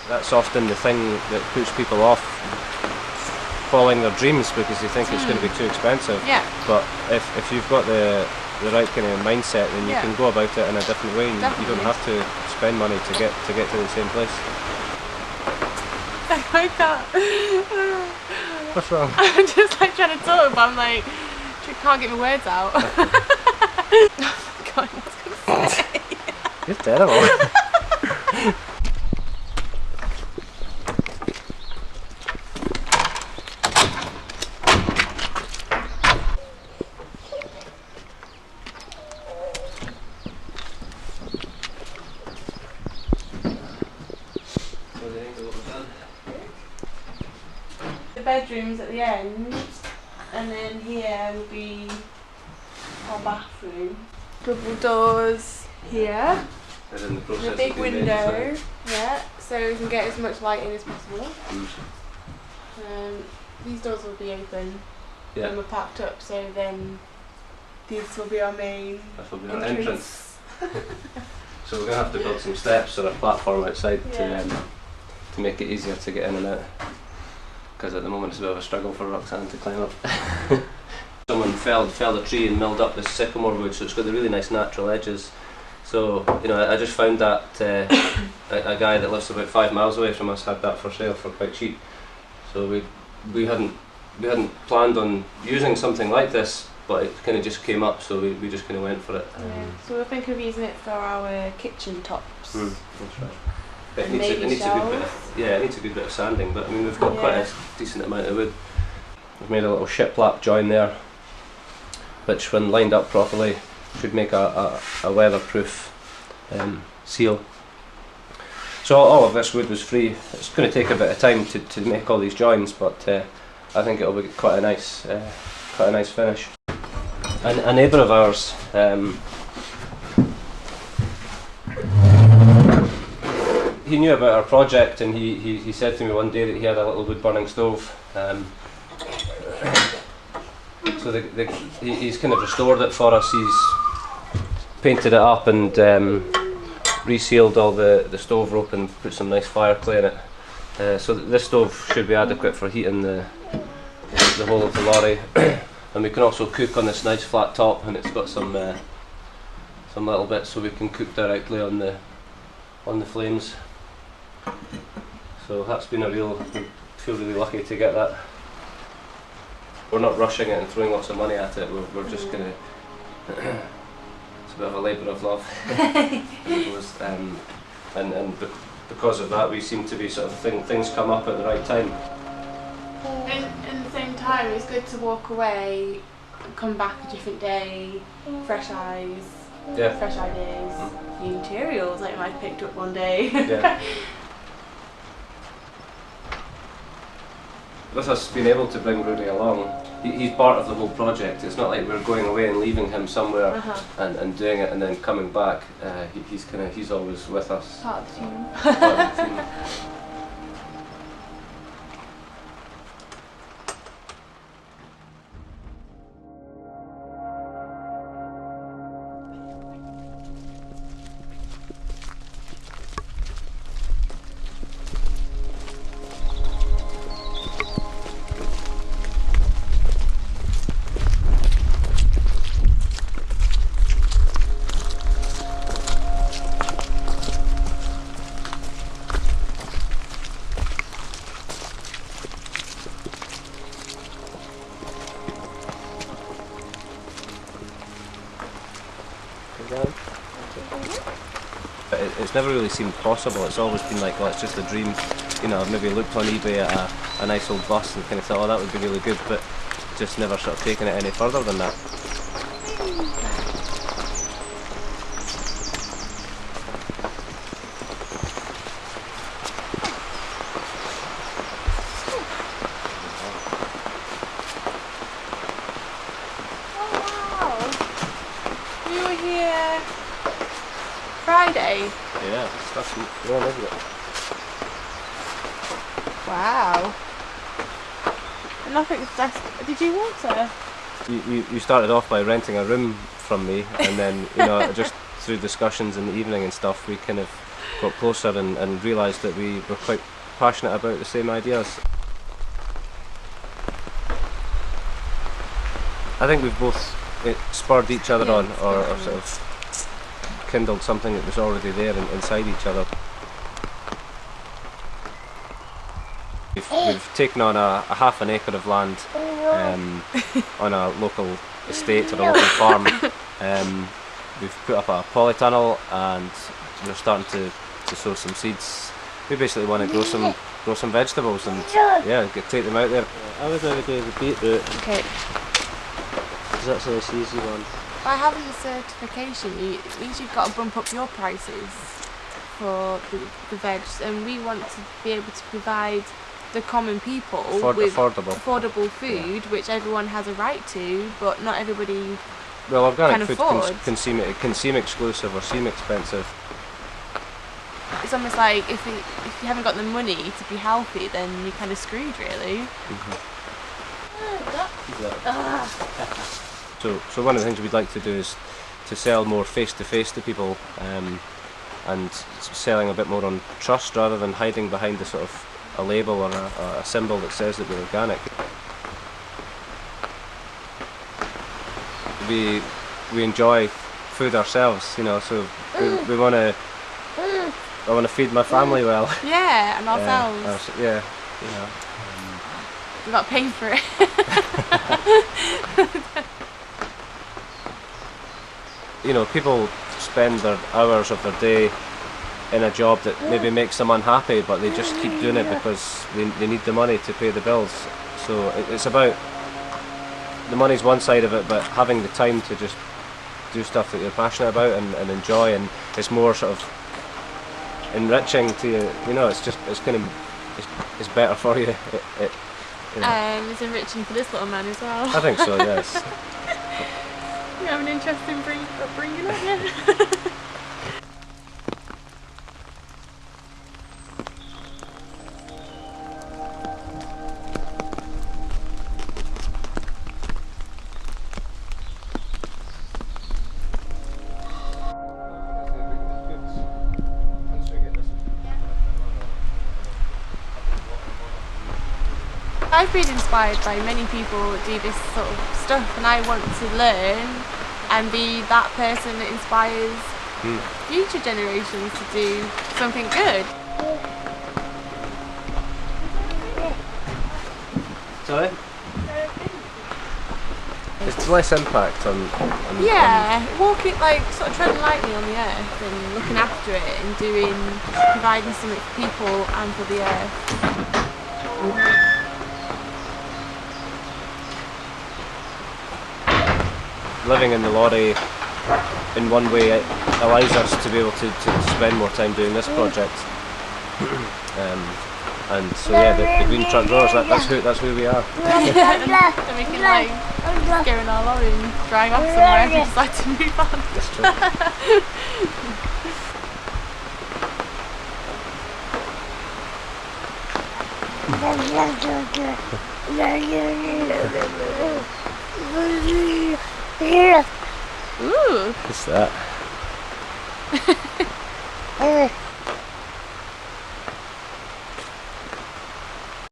that's often the thing that puts people off following their dreams, because they think it's going to be too expensive. Yeah. But if you've got the right kind of mindset, then you can go about it in a different way, and you don't have to spend money to get to the same place. I can't. What's wrong? I'm just like trying to talk, but I'm like, I can't get my words out. Oh my god, what's gonna say? You're terrible. The bedroom's at the end, and then here will be our bathroom. Double doors here. The big window, yeah, so we can get as much light in as possible. These doors will be open when we're packed up, so then these will be our main entrance. So we're going to have to build some steps or a platform outside to make it easier to get in and out, because at the moment it's a bit of a struggle for Roxanne to climb up. Someone felled a tree and milled up this sycamore wood, so it's got the really nice natural edges. So, you know, I just found that a guy that lives about 5 miles away from us had that for sale for quite cheap. So we hadn't planned on using something like this, but it kind of just came up, so we just kind of went for it. Yeah. So we're thinking of using it for our kitchen tops. That's right. It And needs a good bit shelves. it needs a good bit of sanding, but I mean we've got quite a decent amount of wood. We've made a little shiplap join there, which when lined up properly should make a weatherproof seal. So all of this wood was free. It's going to take a bit of time to make all these joins, but I think it'll be quite a nice finish. And a neighbour of ours, he knew about our project, and he said to me one day that he had a little wood burning stove. So he's kind of restored it for us. He's painted it up and resealed all the stove rope and put some nice fire clay in it. So this stove should be adequate for heating the whole of the lorry. And we can also cook on this nice flat top, and it's got some little bits so we can cook directly on the flames. So that's been we feel really lucky to get that. We're not rushing it and throwing lots of money at it. We're just gonna. It's a bit of a labour of love, I suppose. And because of that, we seem to be sort of things come up at the right time. In the same time, it's good to walk away, come back a different day, fresh eyes, fresh ideas, new materials like I picked up one day. Yeah. With us being able to bring Rudy along, he's part of the whole project. It's not like we're going away and leaving him somewhere and doing it and then coming back. He's always with us. Part of the team. Part of the team. It's never really seemed possible. It's always been like, well, it's just a dream. You know, I've maybe looked on eBay at a nice old bus and kind of thought, oh, that would be really good, but just never sort of taken it any further than that. Friday? Yeah, stuff's wrong, isn't it? Wow. And I think that's... Did you water? You started off by renting a room from me, and then, you know, just through discussions in the evening and stuff, we kind of got closer and realised that we were quite passionate about the same ideas. I think we've both spurred each other on, or sort of kindled something that was already there inside each other. We've taken on a half an acre of land on a local estate or a local farm. We've put up a polytunnel and we're starting to sow some seeds. We basically want to grow some vegetables and take them out there. I would maybe do the beetroot. Okay. That's a nice easy one. By having the certification, it means you've got to bump up your prices for the veg, and we want to be able to provide the common people with affordable food, which everyone has a right to, but not everybody well, organic can food afford. can seem exclusive or seem expensive. It's almost like if you haven't got the money to be healthy, then you're kind of screwed, really. So one of the things we'd like to do is to sell more face to face to people, and selling a bit more on trust rather than hiding behind a sort of a label or a symbol that says that we're organic. We enjoy food ourselves, you know, so we want to. I want to feed my family well. Yeah, and ourselves. Yeah, you know. We've got to pay for it. You know, people spend their hours of their day in a job that maybe makes them unhappy, but they just keep doing it because they need the money to pay the bills. So it's about, the money's one side of it, but having the time to just do stuff that you're passionate about and enjoy, and it's more sort of enriching to you. You know, it's it's better for you. You know. It's enriching for this little man as well. I think so, yes. You have an interesting upbringing, don't you? I've been inspired by many people that do this sort of stuff, and I want to learn and be that person that inspires future generations to do something good. Sorry? It's less impact on walking, like sort of treading lightly on the earth and looking after it and providing something for people and for the earth. Living in the lorry in one way it allows us to be able to spend more time doing this project. And so the Green Truck Growers, that's who we are. Then we can like go in our lorry and drive off somewhere if we decide to move on. That's true. Ooh. What's that?